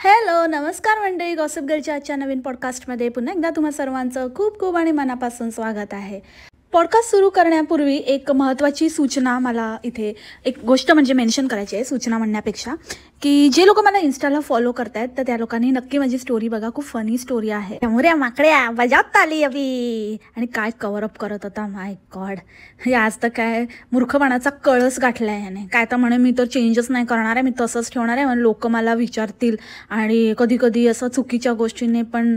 Hello, नमस्कार मंडळी. Gossip गर्लच्या आजच्या नवीन पॉडकास्टमध्ये पुन्हा एकदा तुम्हा सर्वांचं खूप खूप आणि मनापासून स्वागत आहे. पॉडकास्ट सुरू करण्यापूर्वी एक महत्त्वाची सूचना मला इथे एक गोष्ट म्हणजे मेन्शन करायची आहे, सूचना म्हणण्यापेक्षा, की जे लोक मला इन्स्टाला फॉलो करतायत तर त्या लोकांनी नक्की माझी स्टोरी बघा. खूप फनी स्टोरी आहे. मोऱ्या माकड्या बजावत आली अबी. आणि काय कव्हरअप करत होता, माय गॉड. हे आज तर काय मूर्खपणाचा कळस गाठला आहे ह्याने. काय तर म्हणे मी तर चेंजच नाही करणार आहे, मी तसंच ठेवणार आहे, लोक मला विचारतील आणि कधी कधी असं चुकीच्या गोष्टीने पण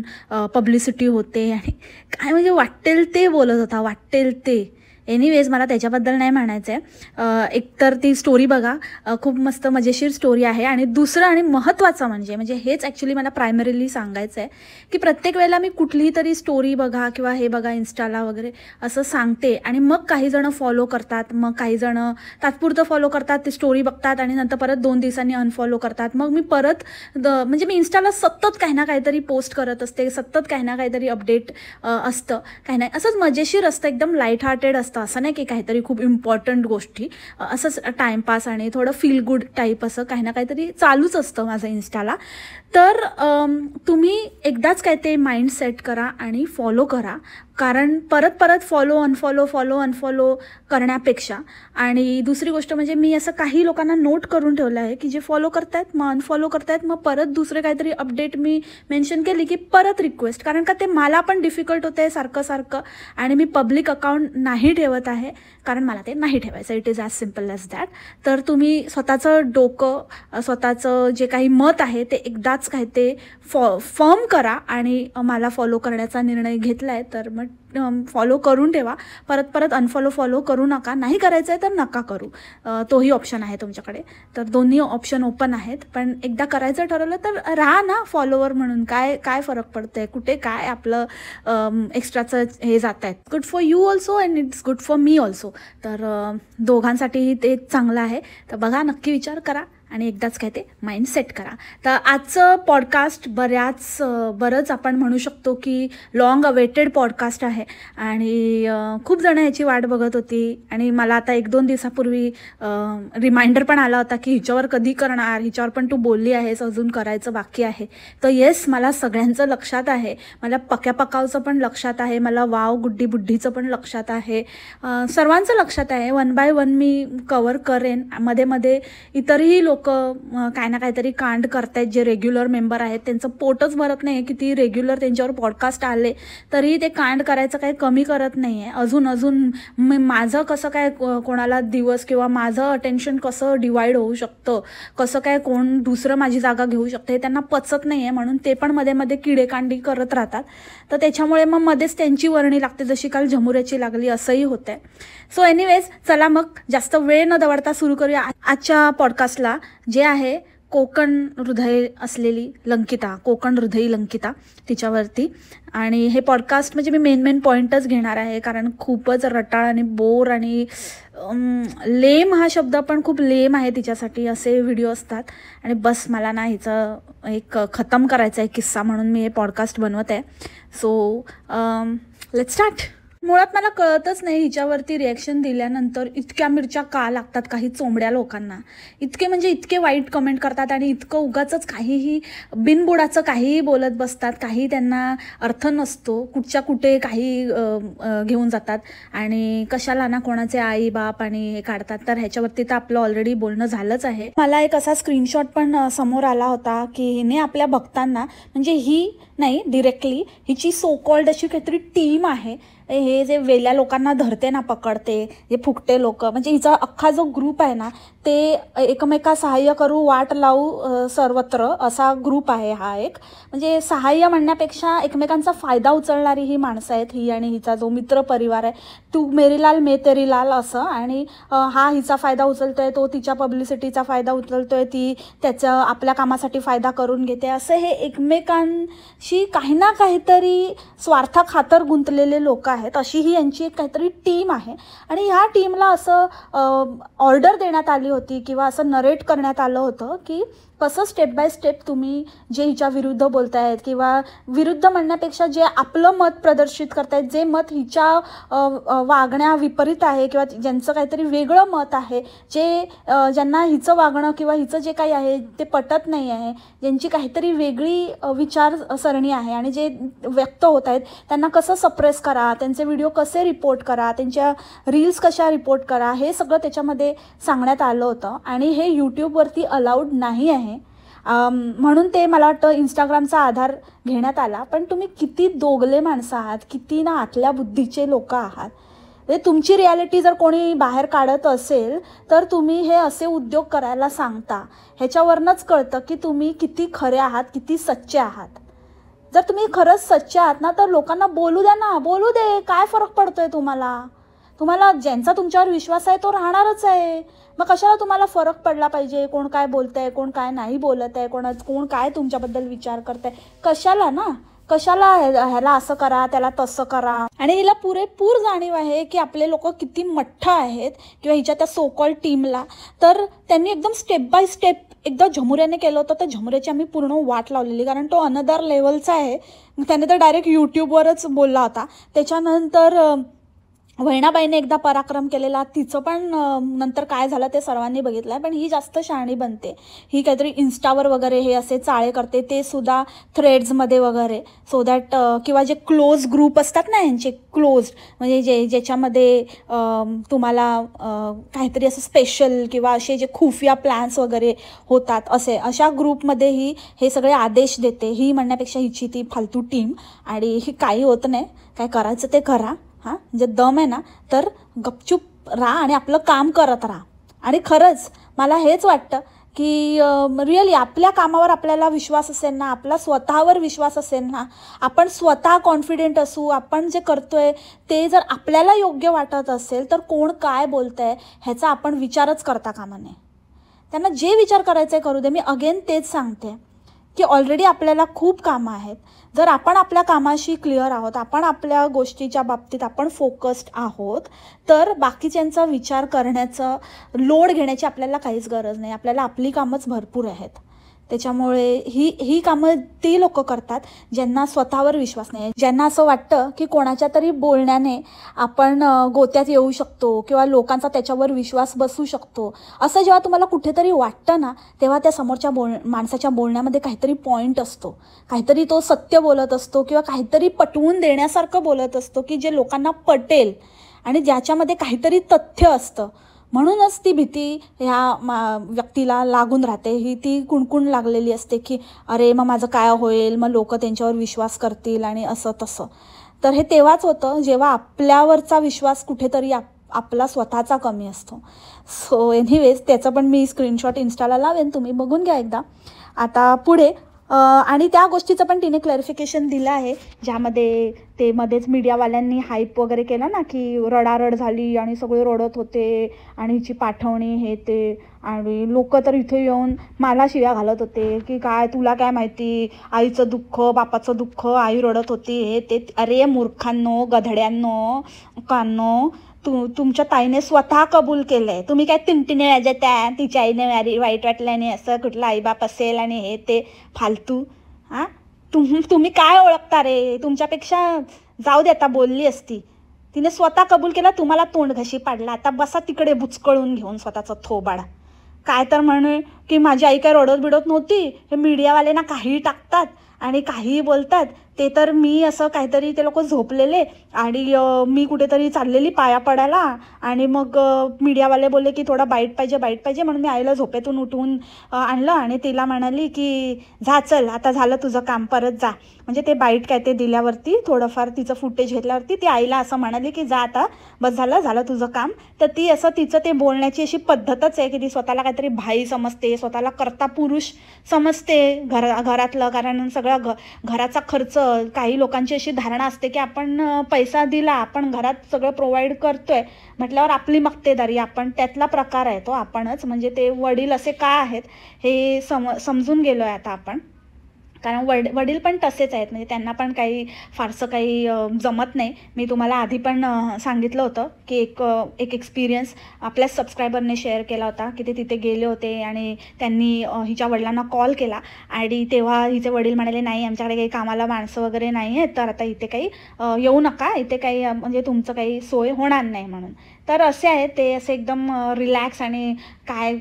पब्लिसिटी होते आणि काय म्हणजे वाटेल ते बोलत होता, वाटेल ते. एनिवेज मला त्याच्याबद्दल नाही म्हणायचं आहे. एकतर ती स्टोरी बघा, खूप मस्त मजेशीर स्टोरी आहे. आणि दुसरं आणि महत्त्वाचं म्हणजे हेच ॲक्च्युली मला प्रायमरीली सांगायचं आहे की प्रत्येक वेळेला मी कुठलीही तरी स्टोरी बघा किंवा हे बघा इन्स्टाला वगैरे असं सांगते आणि मग काही जणं फॉलो करतात, मग काही जणं तात्पुरतं फॉलो करतात, ती स्टोरी बघतात आणि नंतर परत 2 दिवसांनी अनफॉलो करतात. मग मी परत म्हणजे मी इन्स्टाला सतत काही ना काहीतरी पोस्ट करत असते, सतत काही ना काहीतरी अपडेट असतं, काही नाही असंच मजेशीर असतं, एकदम लाईट हार्टेड असतं. असं नाही की काहीतरी खूप इम्पॉर्टंट गोष्टी, असंच टाईमपास आणि थोडं फील गुड टाईप असं काही ना काहीतरी चालूच असतं माझं इन्स्टाला. तर तुम्ही एकदाच काय ते माइंड सेट करा आणि फॉलो करा, कारण परत परत फॉलो अनफॉलो करण्यापेक्षा. आणि दुसरी गोष्ट म्हणजे मी असं काही लोकांना नोट करून ठेवलं आहे की जे फॉलो करतायत मग अनफॉलो करतायत, मग परत दुसरे काहीतरी अपडेट मी मेन्शन केली की परत रिक्वेस्ट, कारण का ते मला पण डिफिकल्ट होतं आहे सारखं आणि मी पब्लिक अकाउंट नाही ठेवत आहे कारण मला ते नाही ठेवायचं. It is as simple as that. तर तुम्ही स्वतःचं डोकं, स्वतःचं जे काही मत आहे ते एकदाच काय ते फर्म करा आणि मला फॉलो करण्याचा निर्णय घेतला आहे तर मग फॉलो करून ठेवा. परत अनफॉलो फॉलो करू नका. नाही करायचं आहे तर नका करू, तोही ऑप्शन आहे तुमच्याकडे. तर दोन्ही ऑप्शन ओपन आहेत. पण एकदा करायचं ठरवलं तर राहा ना फॉलोवर म्हणून. काय फरक पडतंय, कुठे काय आपलं एक्स्ट्राचं हे जात आहेत. Good for you also and it's good for me also. तर दोघांसाठीही ते चांगलं आहे. तर बघा, नक्की विचार करा आणि एकदाच काय ते माइंड सेट करा. तर आजचं पॉडकास्ट बरंच आपण म्हणू शकतो की लॉंग अवेटेड पॉडकास्ट आहे आणि खूप जणं ह्याची वाट बघत होती. आणि मला आता 1-2 दिवसापूर्वी रिमाइंडर पण आला होता की हिच्यावर कधी करणार, हिच्यावर पण तू बोलली आहेस, अजून करायचं बाकी आहे. तर येस, मला सगळ्यांचं लक्षात आहे, मला पक्यापकावचं पण लक्षात आहे, मला वाव गुड्डी बुड्ढीचं पण लक्षात आहे, सर्वांचं लक्षात आहे. 1 बाय 1 मी कवर करेन. मध्ये इतरही लोक काय ना काहीतरी कांड करतायत. जे रेग्युलर मेंबर आहेत त्यांचं पोटच भरत नाही आहे, किती रेग्युलर त्यांच्यावर पॉडकास्ट आले तरी ते कांड करायचं काही कमी करत नाही आहे. अजून माझं कसं काय कोणाला दिवस किंवा माझं अटेन्शन कसं डिवाईड होऊ शकतं, कसं काय कोण दुसरं माझी जागा घेऊ शकतं हे त्यांना पचत नाही आहे, म्हणून ते पण मध्ये किडेकांडी करत राहतात. तर त्याच्यामुळे मग मध्येच त्यांची वर्णी लागते, जशी काल झमुऱ्याची लागली, असंही होतं आहे. सो एनिवेज, चला मग जास्त वेळ न दवडता सुरू करूया आजच्या पॉडकास्टला, जे आहे कोकण हृदयी लंकिता तिच्यावरती. आणि हे पॉडकास्ट म्हणजे मी मेन पॉईंटच घेणार आहे, कारण खूपच रटाळ आणि बोर आणि लेम, हा शब्द पण खूप लेम आहे तिच्यासाठी, असे व्हिडिओ असतात. आणि बस मला ना हिचं एक खतम करायचा आहे किस्सा, म्हणून मी हे पॉडकास्ट बनवत आहे. So let's start. मुळात मला कळतच नाही हिच्यावरती रिॲक्शन दिल्यानंतर इतक्या मिरच्या का लागतात काही चोंबड्या लोकांना. इतके वाईट कमेंट करतात आणि इतकं उगाचच काहीही बिनबुडाचं काहीही बोलत बसतात, काही त्यांना अर्थ नसतो, कुठच्या कुठे काही घेऊन जातात आणि कशाला ना कोणाचे आई बाप आणि हे काढतात. तर ह्याच्यावरती तर आपलं ऑलरेडी बोलणं झालंच आहे. मला एक असा स्क्रीनशॉट पण समोर आला होता की हिने आपल्या भक्तांना, म्हणजे ही नाही डिरेक्टली, हिची सो कॉल्ड अशी काहीतरी टीम आहे, हे जे वेल्या लोकांना धरते ना, पकडते, जे फुकटे लोक, म्हणजे हिचा अख्खा जो ग्रुप आहे ना, ते एकमेका सहाय्य करू वाट लावू सर्वत्र असा ग्रुप आहे हा एक. म्हणजे सहाय्य म्हणण्यापेक्षा एकमेकांचा फायदा उचलणारी ही माणसं आहेत, ही आणि हिचा जो मित्र परिवार आहे. तू मेरी लाल मैं तेरी लाल असं. आणि हा हिचा फायदा उचलतोय, तो तिच्या पब्लिसिटीचा फायदा उचलतोय, ती त्याचं आपल्या कामासाठी फायदा करून घेते, असं हे एकमेकांशी काही ना काहीतरी स्वार्थाखातर गुंतलेले लोक आहेत. अशी ही यांची एक काहीतरी टीम आहे. आणि ह्या टीमला असं ऑर्डर देण्यात आली होती किंवा असं नरेट करण्यात आलं होतं की कसं स्टेप बाय स्टेप तुम्ही जे हिच्या विरुद्ध बोलतायत किंवा विरुद्ध म्हणण्यापेक्षा जे आपलं मत प्रदर्शित करतायत, जे मत हिच्या वागण्या विपरीत आहे किंवा ज्यांचं काहीतरी वेगळं मत आहे, जे ज्यांना हिचं वागणं किंवा हिचं जे काही आहे ते पटत नाही आहे, ज्यांची काहीतरी वेगळी विचारसरणी आहे आणि जे व्यक्त होत आहेत त्यांना कसं सप्रेस करा, त्यांचे व्हिडिओ कसे रिपोर्ट करा, त्यांच्या रील्स कशा रिपोर्ट करा, हे सगळं त्याच्यामध्ये सांगण्यात आलं होतं. आणि हे यूट्यूबवरती अलाउड नाही आहे, म्हणून ते मला वाटतं इंस्टाग्रामचा आधार घेण्यात आला. पण तुम्ही किती दोगले माणसं आहात, किती ना आतल्या बुद्धीचे लोक आहात. म्हणजे तुमची रिॲलिटी जर कोणी बाहेर काढत असेल तर तुम्ही हे असे उद्योग करायला सांगता. ह्याच्यावरनंच कळतं की तुम्ही किती खरे आहात, किती सच्चे आहात. जर तुम्ही खरंच सच्चे आहात ना तर लोकांना बोलू द्या ना, बोलू दे. काय फरक पडतोय तुम्हाला ज्यांचा तुमच्यावर विश्वास आहे तो राहणारच आहे. मग कशाला तुम्हाला फरक पडला पाहिजे, कोण काय बोलतंय, कोण काय नाही बोलत आहे, कोण काय तुमच्याबद्दल विचार करतंय, कशाला ह्याला असं करा, त्याला तसं करा. आणि हिला पुरेपूर जाणीव आहे की आपले लोक किती मठ्ठ आहेत किंवा हिच्या त्या सो कॉल्ड टीमला. तर त्यांनी एकदम स्टेप बाय स्टेप एकदा झमुऱ्याने केलं होतं, तर झमुऱ्याची आम्ही पूर्ण वाट लावलेली, कारण तो अनदर लेवलचा आहे. त्याने तर डायरेक्ट यूट्यूबवरच बोलला होता. त्याच्यानंतर वैणाबाईने एकदा पराक्रम केलेला, तिचं पण नंतर काय झालं ते सर्वांनी बघितलं आहे. पण ही जास्त शहाणी बनते. ही काहीतरी इन्स्टावर वगैरे हे असे चाळे करते, ते सुद्धा थ्रेड्समध्ये वगैरे, सो दॅट किंवा जे क्लोज ग्रुप असतात ना यांचे क्लोज, म्हणजे ज्याच्यामध्ये तुम्हाला काहीतरी असं स्पेशल किंवा असे जे खुफिया प्लॅन्स वगैरे होतात, अशा ग्रुपमध्ये ही हे सगळे आदेश देते. ही म्हणण्यापेक्षा हिची ती फालतू टीम. आणि ही काही होत नाही, काय करायचं ते करा. म्हणजे दम आहे ना तर गपचूप राहा आणि आपलं काम करत राहा. आणि खरंच मला हेच वाटतं की रिअली आपल्या कामावर आपल्याला विश्वास असेल ना, आपला स्वतःवर विश्वास असेल ना, आपण स्वतः कॉन्फिडेंट असू, आपण जे करतोय ते जर आपल्याला योग्य वाटत असेल तर कोण काय बोलतंय ह्याचा आपण विचारच करता कामा नये. त्यांना जे विचार करायचं आहे करू दे. मी अगेन तेच सांगते की ऑलरेडी आपल्याला खूप कामं आहेत. जर आपण आपल्या कामाशी क्लिअर आहोत, आपण आपल्या गोष्टीच्या बाबतीत आपण फोकस्ड आहोत, तर बाकीच्यांचा विचार करण्याचं लोड घेण्याची आपल्याला काहीच गरज नाही. आपल्याला आपली कामंच भरपूर आहेत. त्याच्यामुळे ही कामं ती लोक करतात ज्यांना स्वतःवर विश्वास नाही, ज्यांना असं वाटतं की कोणाच्या तरी बोलण्याने आपण गोत्यात येऊ शकतो किंवा लोकांचा त्याच्यावर विश्वास बसू शकतो. असं जेव्हा तुम्हाला कुठेतरी वाटतं ना, तेव्हा त्या समोरच्या माणसाच्या बोलण्यामध्ये काहीतरी पॉईंट असतो, काहीतरी तो सत्य बोलत असतो किंवा काहीतरी पटवून देण्यासारखं बोलत असतो की जे लोकांना पटेल आणि ज्याच्यामध्ये काहीतरी तथ्य असतं. म्हणूनच ती भीती ह्या व्यक्तीला लागून राहते. ती कुणकुण लागलेली असते की अरे मग माझं काय होईल, मग लोक त्यांच्यावर विश्वास करतील आणि असं तसं. तर हे तेव्हाच होतं जेव्हा आपल्यावरचा विश्वास कुठेतरी आपला स्वतःचा कमी असतो. सो एनिवेज त्याचं पण मी स्क्रीनशॉट इन्स्टाला लावेन, तुम्ही बघून घ्या एकदा. आता पुढे आणि त्या गोष्टीचं पण तिने क्लॅरिफिकेशन दिलं आहे, ज्यामध्ये ते मध्येच मीडियावाल्यांनी हाईप वगैरे केलं ना की रडारड झाली आणि सगळे रडत होते आणि हिची पाठवणी हे ते, आणि लोक तर इथे येऊन मला शिव्या घालत होते की काय तुला काय माहिती, आईचं दुःख बापाचं दुःख, आई रडत होती हे ते. अरे मूर्खांनो, गधड्यांनो, कांनो, तुमच्या ताईने स्वतः कबूल केलंय. तुम्ही काय तिंटीने वाजत्या, तिच्या आईने वाईट वाटल्याने असं कुठलं आईबाप असेल आणि हे ते फालतू. तुम्ही काय ओळखता रे, तुमच्यापेक्षा जाऊ दे, आता बोलली असती. तिने स्वतः कबूल केला, तुम्हाला तोंड घशी पाडला. आता बसा तिकडे बुचकळून घेऊन स्वतःचं थोबाड. काय तर म्हणे की माझी आई काय रडत बिडत नव्हती, हे मीडियावाले ना काहीही टाकतात आणि काहीही बोलतात. ते तर मी असं काहीतरी ते लोक झोपलेले आणि मी कुठेतरी चाललेली पाया पडायला आणि मग मीडियावाले बोलले की थोडा बाईट पाहिजे म्हणून मी आईला झोपेतून उठवून आणलं आणि तिला म्हणाली की जा चल आता झालं तुझं काम, परत जा. म्हणजे ते बाईट काय ते दिल्यावरती थोडंफार तिचं फुटेज घेतल्यावरती ती आईला असं म्हणाली की जा आता, बस झालं तुझं काम. तर ती असं तिचं ते बोलण्याची अशी पद्धतच आहे की ती स्वतःला काहीतरी भाई समजते, स्वतःला कर्ता पुरुष समजते घरातलं. कारण सगळं घराचा खर्च, काही लोकांची अशी धारणा असते की आपण पैसा दिला, आपण घरात सगळं प्रोव्हाइड करतोय म्हटल्यावर आपली मक्तेदारी, आपण त्यातला प्रकार आहे तो आपणच. म्हणजे ते वडील असे का आहेत हे समजून गेलो आहे आता आपण. कारण वडील पण तसेच आहेत, म्हणजे त्यांना पण काही फारसं काही जमत नाही. मी तुम्हाला आधी पण सांगितलं होतं की एक एक्सपिरियन्स आपल्याच सबस्क्रायबरने शेअर केला होता की ते तिथे गेले होते आणि त्यांनी हिच्या वडिलांना कॉल केला आणि तेव्हा हिचे वडील म्हणाले, नाही आमच्याकडे काही कामाला माणसं वगैरे नाही आहेत, तर आता इथे काही येऊ नका, इथे काही म्हणजे तुमचं काही सोय होणार नाही म्हणून. तर असे आहेत ते, असे एकदम रिलॅक्स आणि काय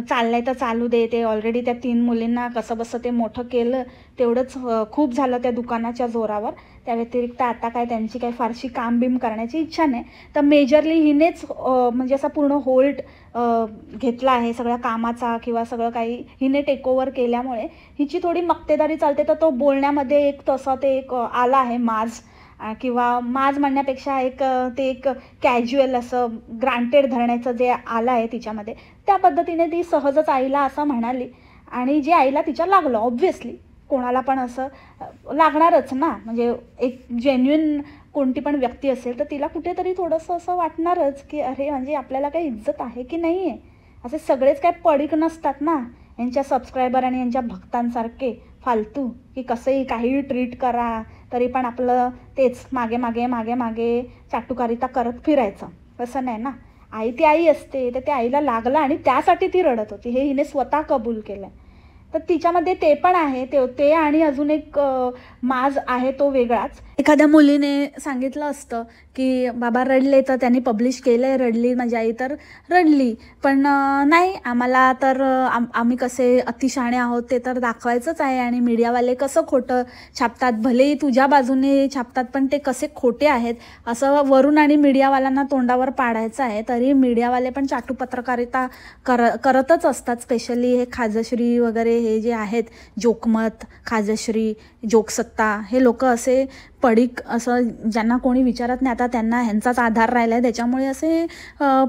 चाललंय तर चालू दे. ते ऑलरेडी त्या 3 मुलींना कसंबसं ते मोठं केलं, तेवढंच खूप झालं त्या दुकानाच्या जोरावर. त्या व्यतिरिक्त आता काय त्यांची काही फारशी कामबिम करण्याची इच्छा नाही. तर मेजरली हिनेच म्हणजे असा पूर्ण होल्ड घेतला आहे सगळ्या कामाचा किंवा सगळं काही हिने टेकओव्हर केल्यामुळे हिची थोडी मक्तेदारी चालते. तर तो बोलण्यामध्ये एक तसा ते एक आला आहे माज, किंवा माज म्हणण्यापेक्षा ते एक कॅज्युअल असं ग्रांटेड धरण्याचं जे आलं आहे तिच्यामध्ये, त्या पद्धतीने ती सहजच आईला असं म्हणाली. आणि जे आईला तिच्या लागलं, ऑब्व्हियसली कोणाला पण असं लागणारच ना. म्हणजे एक जेन्युइन कोणती पण व्यक्ती असेल तर तिला कुठेतरी थोडंसं असं वाटणारच की अरे म्हणजे आपल्याला काही इज्जत आहे की नाही आहे. असे सगळेच काय पडीक नसतात ना यांच्या सबस्क्रायबर आणि यांच्या भक्तांसारखे फालतू, की कसंही काहीही ट्रीट करा तरी पण आपलं तेच मागे मागे मागे मागे चाटुकारिता करत फिरायचं. तसं नाही ना. आई ती आई असते, तर त्या आईला लागलं आणि त्यासाठी ती रडत होती, हे हिने स्वतः कबूल केलं. तर तिच्यामध्ये ते पण आहे, ते आणि अजून एक माज आहे तो वेगळाच. एखाद्या मुलीने सांगितलं असतं की बाबा रडले तर त्यांनी पब्लिश केलं आहे, रडली माझी आई तर रडली, पण नाही आम्हाला तर आम्ही कसे अतिशहाणे आहोत ते तर दाखवायचंच आहे. आणि मीडियावाले कसं खोटं छापतात, भलेही तुझ्या बाजूने छापतात पण ते कसे खोटे आहेत असं वरून आणि मीडियावाल्यांना तोंडावर पाडायचं आहे. तरी मीडियावाले पण चाटू पत्रकारिता करतच असतात. स्पेशली हे खाजश्री वगैरे हे जे आहेत, जोकमत, खाजश्री, जोकसत्ता, हे लोक असे पडीक असं ज्यांना कोणी विचारत नाही आता त्यांना ह्यांचाच आधार राहिला आहे, त्याच्यामुळे असे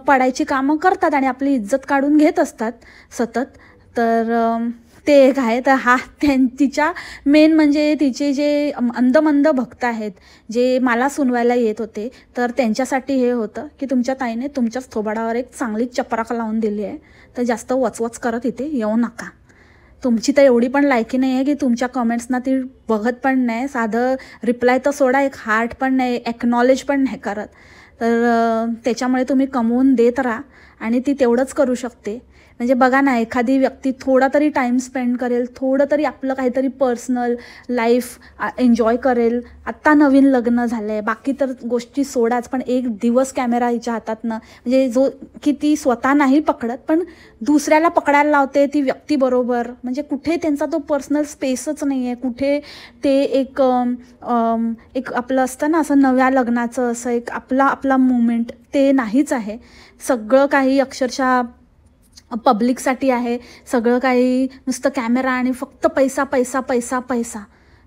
पडायची कामं करतात आणि आपली इज्जत काढून घेत असतात सतत. तर ते एक आहे. तर तिच्या मेन म्हणजे तिचे जे अंधमंद भक्त आहेत जे मला सुनवायला येत होते, तर त्यांच्यासाठी हे होतं की तुमच्या ताईने तुमच्याच थोबाडावर एक चांगली चपराक लावून दिली आहे, तर जास्त वचवच करत इथे येऊ नका. तुमची तर एवढी पण लायकी नाही आहे की तुमच्या कमेंट्सना ती बघत पण नाही, साधं रिप्लाय तर सोडा, एक हार्ट पण नाही, एक्नॉलेज पण नाही करत. तर त्याच्यामुळे तुम्ही कमवून देत राहा आणि ती तेवढंच करू शकते. म्हणजे बघा ना, एखादी व्यक्ती थोडा तरी टाईम स्पेंड करेल, थोडं तरी आपलं काहीतरी पर्सनल लाईफ एन्जॉय करेल. आत्ता नवीन लग्न झालं आहे, बाकी तर गोष्टी सोडाच, पण एक दिवस कॅमेरा हिच्या हातातनं, म्हणजे जो की ती स्वतः नाही पकडत पण दुसऱ्याला पकडायला लावते ती व्यक्तीबरोबर. म्हणजे कुठे त्यांचा तो पर्सनल स्पेसच नाही आहे. कुठे ते एक आपलं असतं ना असं नव्या लग्नाचं असं एक आपला मुमेंट ते नाहीच आहे. सगळं काही अक्षरशः पब्लिकसाठी आहे, सगळं काही नुसतं कॅमेरा आणि फक्त पैसा पैसा पैसा पैसा.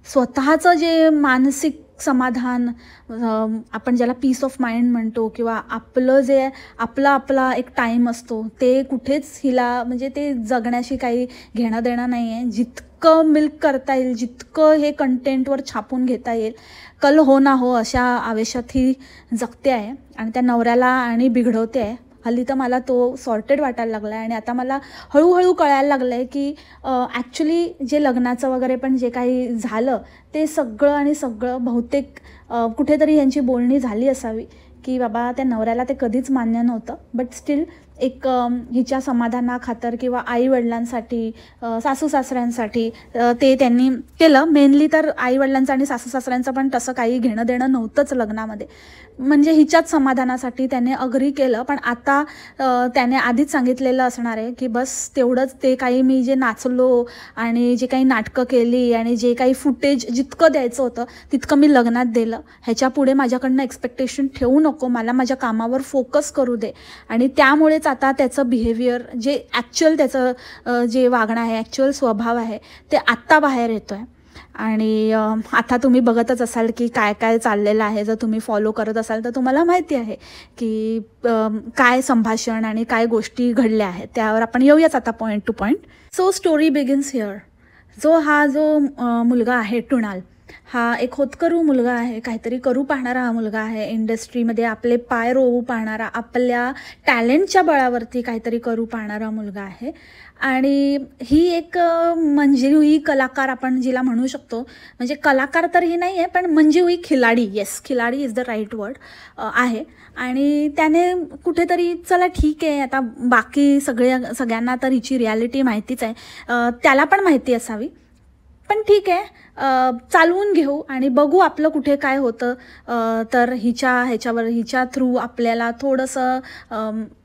स्वतःचं जे मानसिक समाधान, आपण ज्याला पीस ऑफ माइंड म्हणतो, किंवा आपलं जे आपला एक टाईम असतो, ते कुठेच हिला म्हणजे ते जगण्याशी काही घेणं देणं नाही आहे. जितकं मिल्क करता येईल, जितकं हे कंटेंटवर छापून घेता येईल, कल हो ना हो अशा आवेशात ही जगते आहे आणि त्या नवऱ्याला आणि बिघडवते आहे. हल्ली तर मला तो सॉर्टेड वाटायला लागला आहे आणि आता मला हळूहळू कळायला लागलं आहे की ॲक्च्युली जे लग्नाचं वगैरे पण जे काही झालं ते सगळं बहुतेक कुठेतरी यांची बोलणी झाली असावी की बाबा त्या नवऱ्याला ते कधीच मान्य नव्हतं, बट स्टील एक हिच्या समाधानाखातर किंवा आईवडिलांसाठी, सासू सासऱ्यांसाठी ते त्यांनी केलं. मेनली तर आईवडिलांचं आणि सासू सासऱ्यांचं पण तसं काही घेणं देणं नव्हतंच लग्नामध्ये, म्हणजे हिच्याच समाधानासाठी त्याने अग्री केलं. पण आता त्याने आधीच सांगितलेलं असणार आहे की बस तेवढंच, ते काही मी जे नाचलो आणि जे काही नाटकं केली आणि जे काही फुटेज जितकं द्यायचं होतं तितकं मी लग्नात दिलं, ह्याच्या पुढे माझ्याकडनं एक्सपेक्टेशन ठेवू नको, मला माझ्या कामावर फोकस करू दे. आणि त्यामुळेच आता त्याचं बिहेवियर, जे ॲक्च्युअल त्याचं जे वागणं आहे, ॲक्च्युअल स्वभाव आहे, ते आत्ता बाहेर येतो आहे. आणि आता तुम्ही बघतच असाल की काय काय चाललेलं आहे. जर तुम्ही फॉलो करत असाल तर तुम्हाला माहिती आहे की काय संभाषण आणि काय गोष्टी घडल्या आहेत. त्यावर आपण येऊयाच आता point two point. So story begins here. जो मुलगा आहे टुणाल, हा एक होतकरू मुलगा आहे, काहीतरी करू पाहणारा हा मुलगा आहे, इंडस्ट्रीमध्ये आपले पाय रोवू पाहणारा, आपल्या टॅलेंटच्या बळावरती काहीतरी करू पाहणारा मुलगा आहे. आणि ही एक मंजिरी कलाकार आपण जिला म्हणू शकतो, म्हणजे कलाकार तर ही नाही आहे पण मंजिरी खिलाडी, येस खिलाडी इज द राईट वर्ड आहे. आणि त्याने कुठेतरी चला ठीक आहे, आता बाकी सगळ्यांना तर हिची रियालिटी माहितीच आहे, त्याला पण माहिती असावी, पण ठीक आहे चालवून घेऊ आणि बघू आपलं कुठे काय होतं. तर हिच्या थ्रू आपल्याला थोडंसं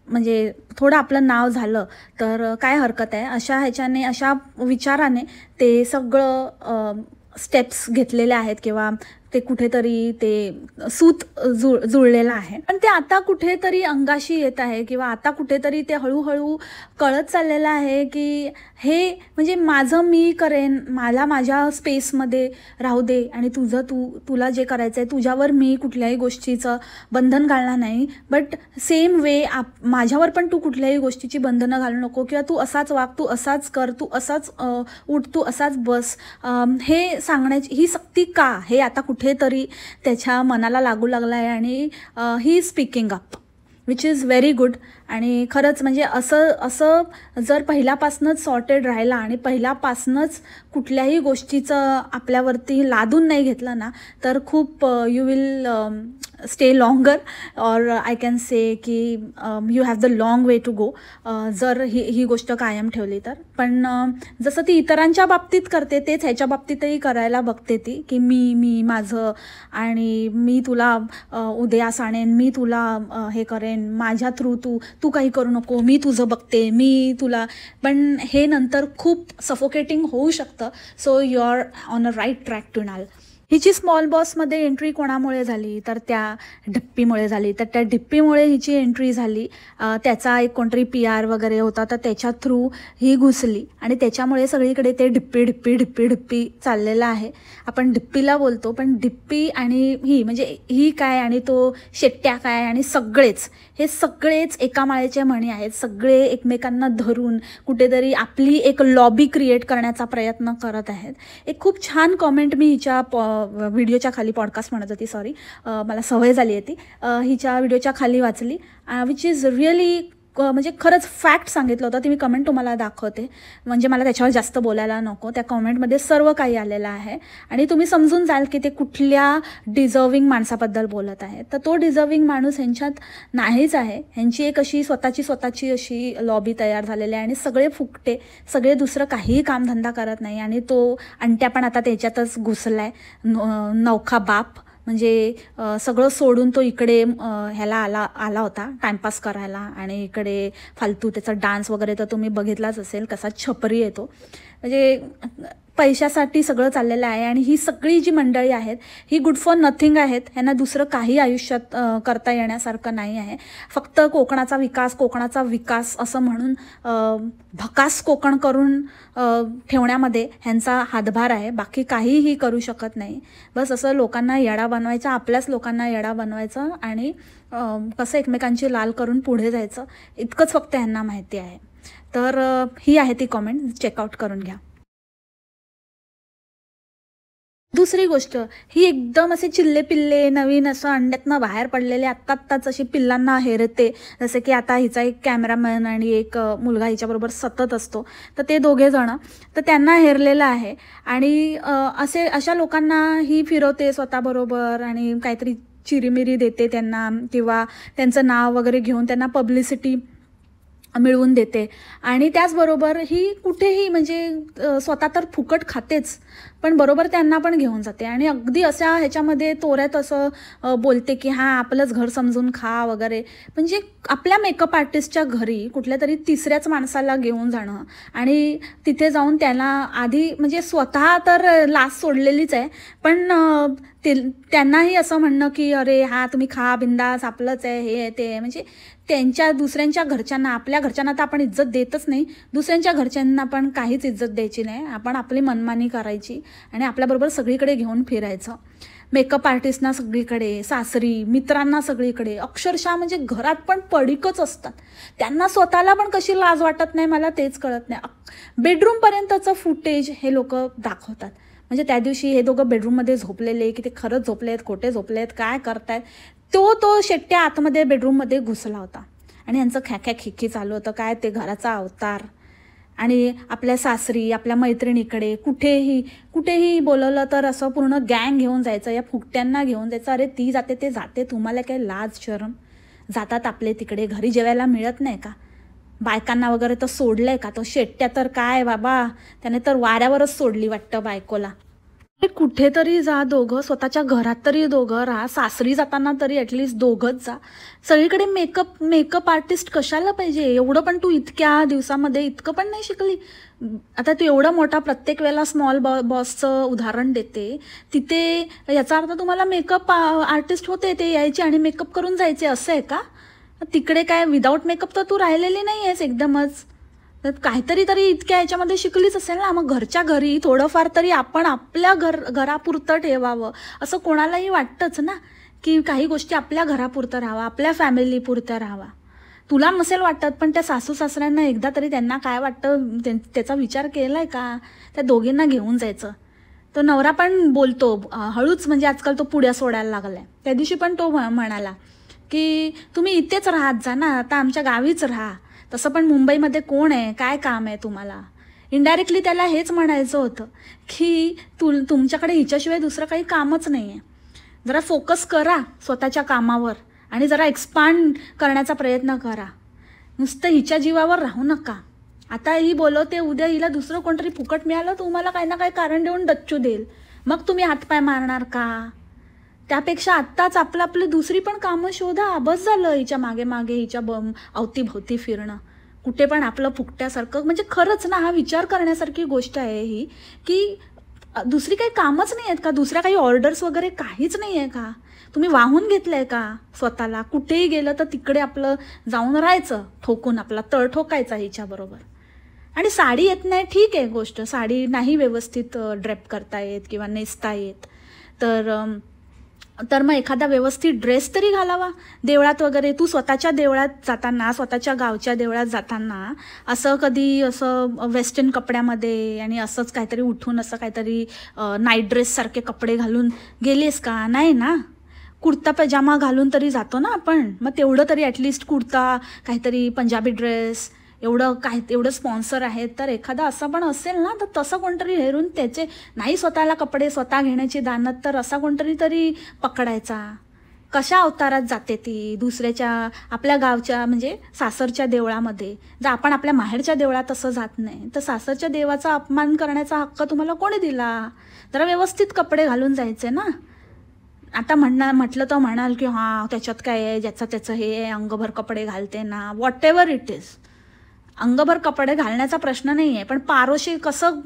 म्हणजे थोडं आपलं नाव झालं तर काय हरकत आहे. अशा विचाराने ते सगळं स्टेप्स घेतलेले आहेत किंवा ते कुठेतरी ते सूत जुळलेलं आहे. पण ते आता कुठेतरी अंगाशी येत आहे किंवा आता कुठेतरी ते हळूहळू कळत चाललेलं आहे की हे म्हणजे माझं मी करेन, माझ्या स्पेसमध्ये राहू दे आणि तुला जे करायचं आहे तुझ्यावर मी कुठल्याही गोष्टीचं बंधन घालणार नाही. बट सेम वे माझ्यावर पण तू कुठल्याही गोष्टीची बंधनं घालू नको किंवा तू असाच वाग, तू असाच कर, तू असाच उठ, तू असाच बस, हे सांगण्याची ही सक्ती का, हे आता कुठेतरी त्याच्या मनाला लागू लागला आहे. आणि ही speaking up which is very good. आणि खरंच म्हणजे असं जर पहिल्यापासूनच सॉर्टेड राहिला आणि पहिल्यापासूनच कुठल्याही गोष्टीचं आपल्यावरती लादून नाही घेतलं ना तर खूप you will stay longer or I can say की you have the long way to go जर ही गोष्ट कायम ठेवली तर. पण जसं ती इतरांच्या बाबतीत करते तेच ह्याच्या बाबतीतही करायला बघते ती की मी माझं आणि मी तुला उद्या आणेन, मी तुला हे करेन, माझ्या थ्रू तू काही करू नको, मी तुझं बघते, मी तुला. पण हे नंतर खूप सफोकेटिंग होऊ शकतं. So you are on a right track to नाल. हिची स्मॉल बॉसमध्ये एंट्री कोणामुळे झाली तर त्या ढिप्पीमुळे झाली. तर त्या ढिप्पीमुळे हिची एंट्री झाली. त्याचा एक कोणतरी PR वगैरे होता तर त्याच्या थ्रू ही घुसली आणि त्याच्यामुळे सगळीकडे ते ढिप्पी चाललेलं आहे. आपण ढिप्पीला बोलतो पण ढिप्पी आणि ही म्हणजे ही काय आणि तो शेट्ट्या काय आणि हे सगळेच एका माळेचे मणी आहेत. सगळे एकमेकांना धरून कुठेतरी आपली एक लॉबी क्रिएट करण्याचा प्रयत्न करत आहेत. एक खूप छान कॉमेंट मी हिच्या व्हिडिओच्या खाली, पॉडकास्ट म्हणत होती सॉरी, मला सवय झाली आहे ती, हिच्या व्हिडिओच्या खाली वाचली विच इज रिअली म्हणजे खरंच फॅक्ट सांगितलं होतं. ती मी कमेंट तुम्हाला दाखवते म्हणजे मला त्याच्यावर जास्त बोलायला नको. त्या कमेंटमध्ये सर्व काही आलेलं आहे आणि तुम्ही समजून जाल की ते कुठल्या डिझर्विंग माणसाबद्दल बोलत आहे. तर तो डिझर्विंग माणूस ह्यांच्यात नाहीच आहे. ह्यांची एक अशी स्वतःची अशी लॉबी तयार झालेली आहे आणि सगळे फुकटे, सगळे दुसरं काहीही कामधंदा करत नाही. आणि तो अंट्या पण आता त्याच्यातच घुसला आहे, नौखा बाप. म्हणजे सगळं सोडून तो इकडे ह्याला आला होता टाइमपास करायला आणि इकडे फालतू त्याचा डान्स वगैरे तर तुम्ही बघितलाच असेल कसा छपरी आहे तो. म्हणजे पैशासाठी सगळं चाललेलं आहे. आणि ही सगळी जी मंडळी आहेत ही गुड फॉर नथिंग आहेत. ह्यांना दुसरं काही आयुष्यात करता येण्यासारखं नाही आहे. फक्त कोकणाचा विकास असं म्हणून भकास कोकण करून ठेवण्यामध्ये ह्यांचा हातभार आहे. बाकी काहीही करू शकत नाही. बस असं लोकांना येडा बनवायचा, आपल्याच लोकांना येडा बनवायचं आणि कसं एकमेकांची लाल करून पुढे जायचं, इतकंच फक्त ह्यांना माहिती आहे. तर ही आहे ती कॉमेंट, चेकआउट करून घ्या. दुसरी गोष्ट, ही एकदम असे चिल्ले नवीन असं अंड्यातनं बाहेर पडलेले आत्ताच अशी पिल्लांना हेरते. जसे की आता हिचा एक कॅमेरामॅन आणि एक मुलगा हिच्याबरोबर सतत असतो तर ते दोघे जण तर त्यांना हेरलेलं आहे. आणि अशा लोकांना ही फिरवते स्वतःबरोबर आणि काहीतरी चिरीमिरी देते त्यांना किंवा त्यांचं नाव वगैरे घेऊन त्यांना पब्लिसिटी मिळवून देते. आणि त्याचबरोबर ही कुठेही म्हणजे स्वतः तर फुकट खातेच पण बरोबर त्यांना पण घेऊन जाते. आणि अगदी अशा ह्याच्यामध्ये तोऱ्यात असं बोलते की हां आपलंच घर समजून खा वगैरे. म्हणजे आपल्या मेकअप आर्टिस्टच्या घरी कुठल्या तरी तिसऱ्याच माणसाला घेऊन जाणं आणि तिथे जाऊन त्याला आधी म्हणजे स्वतः तर लाच सोडलेलीच आहे पण त्यांनाही असं म्हणणं की अरे हा तुम्ही खा बिंदास आपलंच आहे हे ते. म्हणजे दुसऱ्यांच्या घरच्यांना, आपल्या घरच्यांना तर आपण इज्जत देतच नाही, दुसऱ्यांच्या घरच्यांना पण काहीच इज्जत द्यायची नाही. आपण आपली मनमानी करायची आणि आपल्याबरोबर सगळीकडे घेऊन फिरायचं. मेकअप आर्टिस्टना सगळीकडे, सासरी, मित्रांना सगळीकडे, अक्षरशः म्हणजे घरात पण पडीकच असतात. त्यांना स्वतःला पण कशी लाज वाटत नाही मला तेच कळत नाही. बेडरूमपर्यंतचं फुटेज हे लोक दाखवतात. म्हणजे त्या दिवशी हे दोघं बेडरूममध्ये झोपलेले, की ते खरंच झोपलेत, खोटे झोपलेत, काय करतायत, तो शेट्ट्या आतमध्ये बेडरूममध्ये घुसला होता आणि यांचं खॅख्या खिक्की चालू होतं. काय ते घराचा अवतार. आणि आपल्या सासरी, आपल्या मैत्रिणीकडे कुठेही बोलवलं तर असं पूर्ण गँग घेऊन जायचं, या फुकट्यांना घेऊन जायचं. अरे ती जाते ते जाते, तुम्हाला काय लाज शरम. जातात आपले तिकडे, घरी जेवायला मिळत नाही का? बायकांना वगैरे तर सोडलंय का? तो शेट्ट्या तर काय बाबा, त्याने तर वाऱ्यावरच सोडली वाटतं बायकोला. कुठेतरी जा दोघं, स्वतःच्या घरात तरी दोघं राहा, सासरी जाताना तरी ॲटलिस्ट दोघंच जा. सगळीकडे मेकअप आर्टिस्ट कशाला पाहिजे? एवढं पण तू इतक्या दिवसामध्ये इतकं पण नाही शिकली. आता तू एवढा मोठा प्रत्येक वेळेला स्मॉल बॉसचं उदाहरण देते, तिथे याचा अर्थ तुम्हाला मेकअप आर्टिस्ट होते ते यायचे आणि मेकअप करून जायचे असं आहे का? तिकडे काय विदाऊट मेकअप तर तू राहिलेली नाही आहेस एकदमच. तर काहीतरी तरी इतक्या ह्याच्यामध्ये शिकलीच असेल ना. मग घरच्या घरी थोडंफार तरी आपण आपल्या घरापुरतं ठेवावं असं कोणालाही वाटतंच ना, की काही गोष्टी आपल्या घरापुरतं राहावा, आपल्या फॅमिलीपुरतं राहावा. तुला नसेल वाटत, पण त्या सासू सासऱ्यांना एकदा तरी त्यांना काय वाटतं त्याचा विचार केलाय का? त्या दोघींना घेऊन जायचं. तो नवरा पण बोलतो हळूच, म्हणजे आजकाल तो पुड्या सोडायला लागलाय. त्या दिवशी पण तो म्हणाला की तुम्ही इथेच राहत जा ना, आता आमच्या गावीच राहा. तसं पण मुंबईमध्ये कोण आहे, काय काम आहे तुम्हाला? इनडायरेक्टली त्याला हेच म्हणायचं होतं की तुमच्याकडे हिच्याशिवाय दुसरं काही कामच नाही आहे. जरा फोकस करा स्वतःच्या कामावर आणि जरा एक्सपांड करण्याचा प्रयत्न करा. नुसतं हिच्या जीवावर राहू नका. आता ही बोलवते, उद्या हिला दुसरं कोणतरी फुकट मिळालं तुम्हाला काही ना काही कारण देऊन डच्चू देईल, मग तुम्ही हातपाय मारणार का? त्यापेक्षा आत्ताच आपली दुसरी पण कामं शोधा. बस झालं हिच्या मागे हिच्या अवतीभोवती फिरणं, कुठे पण आपलं फुकट्यासारखं. म्हणजे खरंच ना, हा विचार करण्यासारखी गोष्ट आहे ही, की दुसरी काही कामच नाही आहेत का? दुसऱ्या काही ऑर्डर्स वगैरे काहीच नाही आहे का? तुम्ही वाहून घेतलंय का स्वतःला? कुठेही गेलं तर तिकडे आपलं जाऊन राहायचं, ठोकून आपला तळ ठोकायचा हिच्याबरोबर. आणि साडी येत नाही ठीक आहे गोष्ट, साडी नाही व्यवस्थित ड्रेप करता येत किंवा नेसता येत तर मग एखादा व्यवस्थित ड्रेस तरी घालावा. देवळात वगैरे तू स्वतःच्या देवळात जाताना, स्वतःच्या गावच्या देवळात जाताना असं कधी असं वेस्टर्न कपड्यामध्ये आणि असंच काहीतरी उठून असं काहीतरी नाईट ड्रेससारखे कपडे घालून गेलीस का? नाही ना. कुर्ता पैजामा घालून तरी जातो ना आपण. मग तेवढं तरी ॲटलिस्ट कुर्ता, काहीतरी पंजाबी ड्रेस, एवढं स्पॉन्सर आहेत तर एखादा असं पण असेल ना, तर तसं कोणतरी हेरून त्याचे नाही स्वतःला कपडे स्वतः घेण्याची दानत, तर असा कोणतरी तरी पकडायचा. कशा अवतारात जाते ती दुसऱ्याच्या, आपल्या गावच्या म्हणजे सासरच्या देवळामध्ये. जर आपण आपल्या माहेरच्या देवळात असं जात नाही तर सासरच्या देवाचा अपमान करण्याचा हक्क तुम्हाला कोणी दिला? जरा व्यवस्थित कपडे घालून जायचे ना. आता म्हटलं तर म्हणाल की हां त्याच्यात काय आहे, ज्याचं त्याचं हे अंगभर कपडे घालते ना, व्हॉट एव्हर इट इज. अंगभर कपडे घालण्याचा प्रश्न नाही आहे, पण पारोशी कसं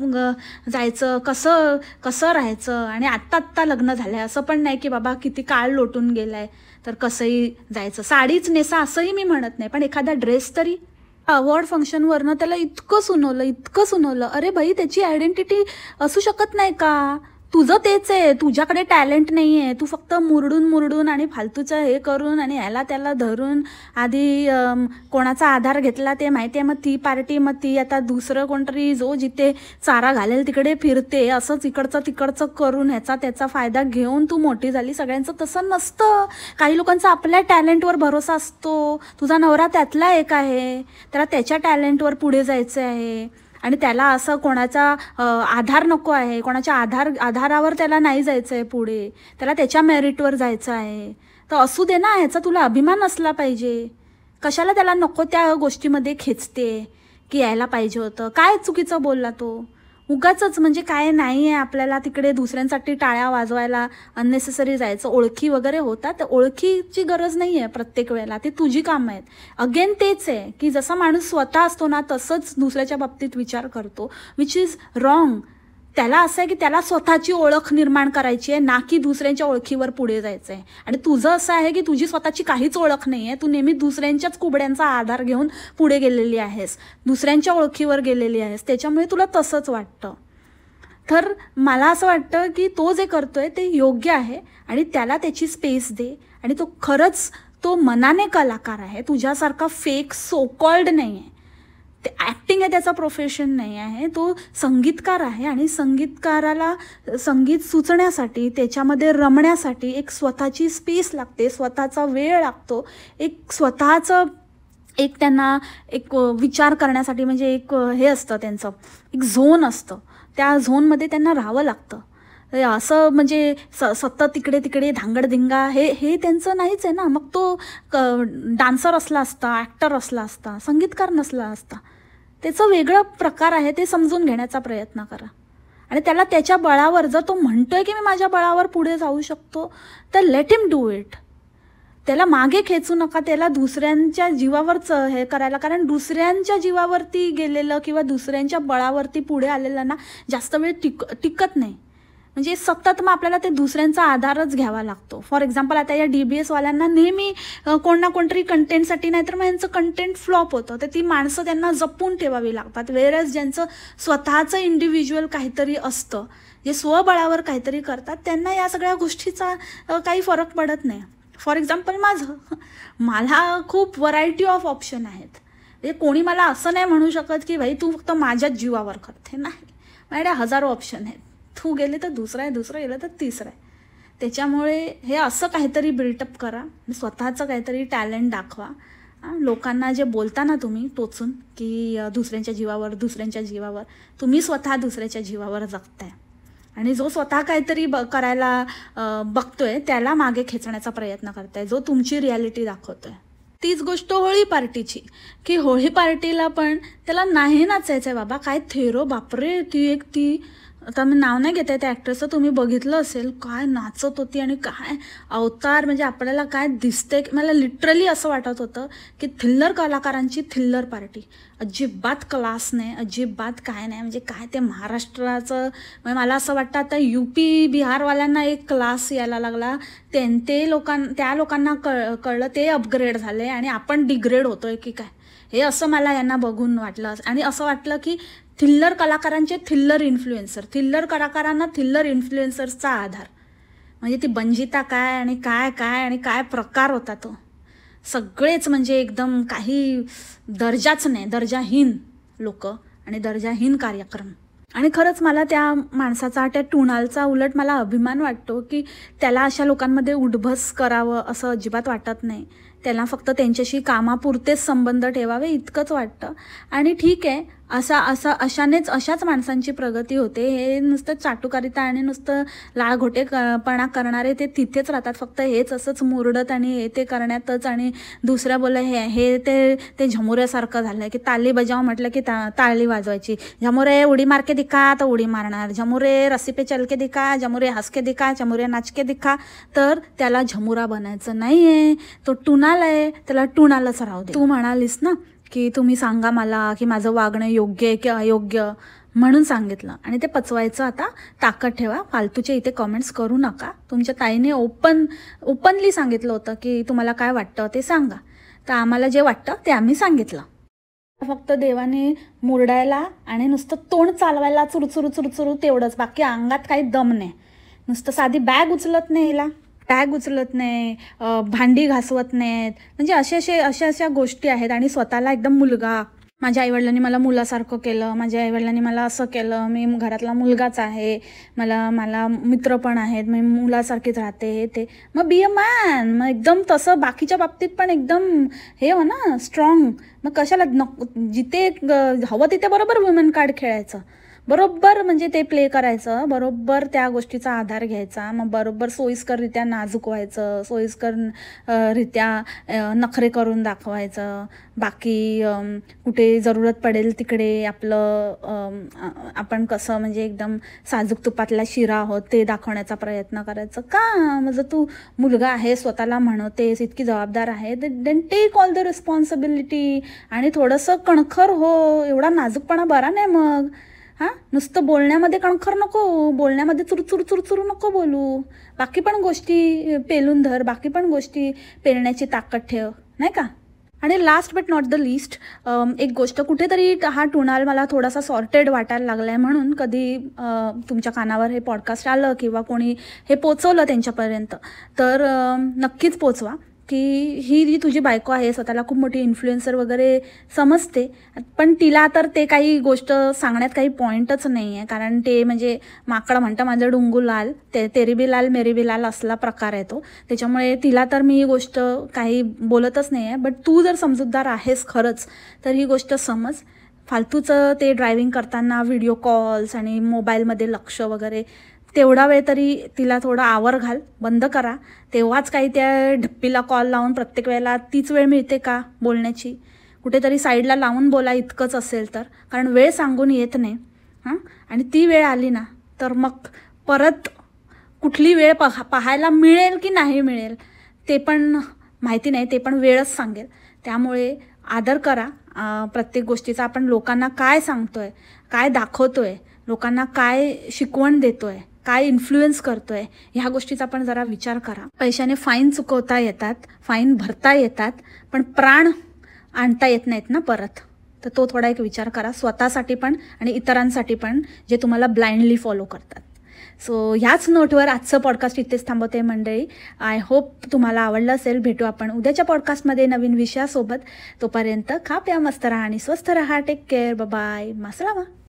जायचं, कसं राहायचं. आणि आत्ता लग्न झालं आहे असं पण नाही की बाबा किती काळ लोटून गेलाय तर कसंही जायचं. साडीच नेसा असंही मी म्हणत नाही, पण एखादा ड्रेस तरी. अवॉर्ड फंक्शनवरनं त्याला इतकं सुनवलं. अरे भाई, त्याची आयडेंटिटी असू शकत नाही का? तुझं तेच आहे, तुझ्याकडे टॅलेंट नाही आहे. तू फक्त मुरडून आणि फालतूचं हे करून आणि ह्याला त्याला धरून आधी कोणाचा आधार घेतला ते माहिती आहे. मग ती पार्टी, मग ती आता दुसरं कोणतरी जो जिथे चारा घालेल तिकडे फिरते, असंच तिकडचं करून ह्याचा त्याचा फायदा घेऊन तू मोठी झाली. सगळ्यांचं तसं नसतं. काही लोकांचा आपल्या टॅलेंटवर भरोसा असतो. तुझा नवरा त्यातला एक आहे, त्याला त्याच्या टॅलेंटवर पुढे जायचं आहे आणि त्याला असं कोणाचा आधार नको आहे, कोणाच्या आधारावर त्याला नाही जायचं आहे पुढे, त्याला त्याच्या मेरिटवर जायचं आहे. तर असू दे ना, ह्याचा तुला अभिमान असला पाहिजे. कशाला त्याला नको त्या गोष्टीमध्ये खेचते की यायला पाहिजे होतं? काय चुकीचं बोलला तो? उगाचच म्हणजे काय नाही आहे आपल्याला तिकडे दुसऱ्यांसाठी टाळ्या वाजवायला अननेसेसरी जायचं. ओळखी वगैरे होतात, ओळखीची गरज नाही आहे प्रत्येक वेळेला, ती तुझी कामं आहेत. अगेन तेच आहे की जसा माणूस स्वतः असतो ना तसंच दुसऱ्याच्या बाबतीत विचार करतो, विच इज रॉंग. त्याला असं आहे की त्याला स्वतःची ओळख निर्माण करायची आहे, ना की दुसऱ्यांच्या ओळखीवर पुढे जायचं आहे. आणि तुझं असं आहे की तुझी स्वतःची काहीच ओळख नाही आहे, तू नेहमी दुसऱ्यांच्याच कुबड्यांचा आधार घेऊन पुढे गेलेली आहेस, दुसऱ्यांच्या ओळखीवर गेलेली आहेस, त्याच्यामुळे तुला तसंच वाटतं. तर मला असं वाटतं की तो जे करतोय ते योग्य आहे आणि त्याला त्याची स्पेस दे. आणि तो खरंच तो मनाने कलाकार आहे, तुझ्यासारखा फेक सो कॉल्ड नाही आहे. ते ॲक्टिंग आहे, त्याचा प्रोफेशन नाही आहे. तो संगीतकार आहे आणि संगीतकाराला संगीत सुचण्यासाठी, त्याच्यामध्ये रमण्यासाठी एक स्वतःची स्पेस लागते, स्वतःचा वेळ लागतो, एक स्वतःचं एक त्यांना एक विचार करण्यासाठी म्हणजे एक हे असतं त्यांचं, एक झोन असतं. त्या झोनमध्ये त्यांना राहावं लागतं. असं म्हणजे सतत तिकडे तिकडे धांगडधिंगा हे त्यांचं नाहीच आहे ना. मग तो डान्सर असला असता, ॲक्टर असला असता, संगीतकार नसला असता. त्याचं वेगळं प्रकार आहे, ते समजून घेण्याचा प्रयत्न करा. आणि त्याला त्याच्या बळावर, जर तो म्हणतोय की मी माझ्या बळावर पुढे जाऊ शकतो, तर लेट हिम डू इट. त्याला मागे खेचू नका, त्याला दुसऱ्यांच्या जीवावरच हे करायला. कारण दुसऱ्यांच्या जीवावरती गेलेलं किंवा दुसऱ्यांच्या बळावरती पुढे आलेलं ना जास्त वेळ टिकत नाही. म्हणजे सतत मग आपल्याला ते दुसऱ्यांचा आधारच घ्यावा लागतो. फॉर एक्झाम्पल आता या DBS वाल्यांना नेहमी कोण ना कोणतरी कंटेंटसाठी, नाहीतर मग यांचं कंटेंट फ्लॉप होतं. तर ती माणसं त्यांना जपून ठेवावी लागतात. वेरच ज्यांचं स्वतःचं इंडिव्हिज्युअल काहीतरी असतं, जे स्वबळावर काहीतरी करतात, त्यांना या सगळ्या गोष्टीचा काही फरक पडत नाही. फॉर एक्झाम्पल मला खूप व्हरायटी ऑफ ऑप्शन आहेत. म्हणजे कोणी मला असं नाही म्हणू शकत की भाई तू फक्त माझ्याच जीवावर करते. नाही, माझ्याकडे हजारो ऑप्शन आहेत. तू गेले तर दुसरं आहे, दुसरं गेलं तर तिसरं आहे. त्याच्यामुळे हे असं काहीतरी बिल्टअप करा, स्वतःचं काहीतरी टॅलेंट दाखवा. लोकांना जे बोलता ना तुम्ही टोचून की दुसऱ्यांच्या जीवावर, तुम्ही स्वतः दुसऱ्याच्या जीवावर जगताय. आणि जो स्वतः काहीतरी करायला बघतोय त्याला मागे खेचण्याचा प्रयत्न करताय, जो तुमची रियालिटी दाखवतोय. तीच गोष्ट होळी पार्टीची, की होळी पार्टीला पण त्याला नाही नाचायचं आहे बाबा. काय थेरो बापरे, ती आता मी नाव नाही घेत आहे त्या ॲक्ट्रेसचं, तुम्ही बघितलं असेल काय नाचत होती आणि काय अवतार. म्हणजे आपल्याला काय दिसतंय, मला लिटरली असं वाटत होतं की थिल्लर कलाकारांची थिल्लर पार्टी. अजिबात क्लास नाही, अजिबात काय नाही. म्हणजे काय ते महाराष्ट्राचं, म्हणजे मला असं वाटतं आता UP बिहारवाल्यांना एक क्लास यायला लागला. त्या लोकांना कळलं, ते अपग्रेड झाले आणि आपण डिग्रेड होतोय की काय, हे असं मला यांना बघून वाटलं. आणि असं वाटलं की थिल्लर कलाकारांचे थिल्लर कलाकारांना थिल्लर इन्फ्लुएन्सर्सचा आधार. म्हणजे ती बंजिता काय आणि काय प्रकार होता तो. सगळेच म्हणजे एकदम काही दर्जाच नाही, दर्जाहीन लोक आणि दर्जाहीन कार्यक्रम. आणि खरंच मला त्या माणसाचा, त्या टुणालचा उलट मला अभिमान वाटतो की त्याला अशा लोकांमध्ये उठबस करावं असं अजिबात वाटत नाही. त्याला फक्त त्यांच्याशी कामापुरतेच संबंध ठेवावे इतकंच वाटतं. आणि ठीक आहे, अशाच माणसांची प्रगती होते. हे नुसतं चाटुकारिता आणि नुसतं लाळघोटेपणा करणारे ते तिथेच राहतात, फक्त हेच असंच मुरडत आणि हे ते करण्यातच. आणि दुसऱ्या बोल हे ते झमुऱ्यासारखं झालं की ताली बजाव म्हटलं की ताळी वाजवायची. झमुरे उडी मार के दिखा तर उडी मारणार, झमुरे रस्सी पे चल के दिखा, झमुरे हंस के दिखा, झमुरे नाच के दिखा. तर त्याला झमुरा बनायचं नाही आहे, तो टुणाल आहे, त्याला टुणालच राहू दे. तू म्हणालीस ना की तुम्ही सांगा मला की माझं वागणं योग्य आहे की अयोग्य, म्हणून सांगितलं. आणि ते पचवायचं आता ताकद ठेवा, फालतूचे इथे कमेंट्स करू नका. तुमच्या ताईने ओपनली सांगितलं होतं की तुम्हाला काय वाटतं ते सांगा. तर आम्हाला जे वाटतं ते आम्ही सांगितलं. फक्त देवाने मुरडायला आणि नुसतं तोंड चालवायला चुरचुरू तेवढंच, बाकी अंगात काही दम नाही. नुसतं साधी बॅग उचलत नाही, भांडी घासवत नाहीत. म्हणजे अशा गोष्टी आहेत. आणि स्वतःला एकदम मुलगा, माझ्या आईवडिलांनी मला मुलासारखं केलं, माझ्या आईवडिलांनी मला असं केलं, मी घरातला मुलगाच आहे, मला मित्र पण आहेत, मी मुलासारखीच राहते, हे ते. मग बी अ मॅन. मग एकदम तसं बाकीच्या बाबतीत पण एकदम हे हो ना, स्ट्रॉंग. मग कशाला जिथे हवं तिथे बरोबर वुमेन कार्ड खेळायचं, बरोबर म्हणजे ते प्ले करायचं, बरोबर त्या गोष्टीचा आधार घ्यायचा, मग बरोबर सोयीस्कररित्या नाजूक व्हायचं, सोयीस्कररित्या नखरे करून दाखवायचं. बाकी कुठे जरूरत पडेल तिकडे आपण कसं म्हणजे एकदम साजूक तुपातला शिरा आहोत ते दाखवण्याचा प्रयत्न करायचं. का म्हणजे तू मुलगा आहे, स्वतःला म्हणतेस, इतकी जबाबदार आहे, then take all the responsibility. आणि थोडंसं कणखर हो, एवढा नाजूकपणा बरा नाही. मग नुसतं बोलण्यामध्ये कणखर नको, बोलण्यामध्ये चुरचुरू नको बोलू. बाकी पण गोष्टी पेलून धर, बाकी पण गोष्टी पेलण्याची ताकद ठेव, नाही का. आणि last but not the list, एक गोष्ट, कुठेतरी हा टुणाल मला थोडासा सॉर्टेड वाटायला लागला आहे, म्हणून कधी तुमच्या कानावर हे पॉडकास्ट आलं किंवा कोणी हे पोचवलं त्यांच्यापर्यंत, तर नक्कीच पोचवा की ही जी तुझी बायको आहे स्वतःला खूप मोठी इन्फ्लुएन्सर वगैरे समजते, पण तिला तर ते काही गोष्ट सांगण्यात काही पॉईंटच नाही आहे. कारण ते म्हणजे माकडं म्हणतं माझं डुंगू लाल, तेरी बी लाल मेरी बी लाल असला प्रकार आहे तो. त्याच्यामुळे तिला तर मी ही गोष्ट काही बोलतच नाही आहे. बट तू जर समजूतदार आहेस खरंच तर ही गोष्ट समज. फालतूचं ते ड्रायव्हिंग करताना व्हिडिओ कॉल्स आणि मोबाईलमध्ये लक्ष वगैरे, तेवढा वेळ तरी तिला थोडा आवर घाल, बंद करा. तेव्हाच काही त्या ढप्पीला कॉल लावून प्रत्येक वेळेला तीच वेळ मिळते का बोलण्याची? कुठेतरी साईडला लावून बोला इतकंच असेल तर, कारण वेळ सांगून येत नाही. आणि ती वेळ आली ना तर मग परत कुठली वेळ पाहायला मिळेल की नाही मिळेल ते पण माहिती नाही, ते पण वेळच सांगेल. त्यामुळे आदर करा प्रत्येक गोष्टीचा. आपण लोकांना काय सांगतोय, काय दाखवतोय, लोकांना काय शिकवण देतोय, काय इन्फ्लुएन्स करतोय, ह्या गोष्टीचा पण जरा विचार करा. पैशाने फाईन चुकवता येतात, फाईन भरता येतात, पण प्राण आणता येत नाहीत ना परत. तर तो थोडा एक विचार करा स्वतःसाठी पण आणि इतरांसाठी पण, जे तुम्हाला ब्लाइंडली फॉलो करतात. सो ह्याच नोटवर आजचं पॉडकास्ट इथेच थांबवते मंडळी. आय होप तुम्हाला आवडलं असेल. भेटू आपण उद्याच्या पॉडकास्टमध्ये नवीन विषयासोबत. तोपर्यंत खा प्या मस्त राहा आणि स्वस्थ राहा. Take care. बाय. मासलामा.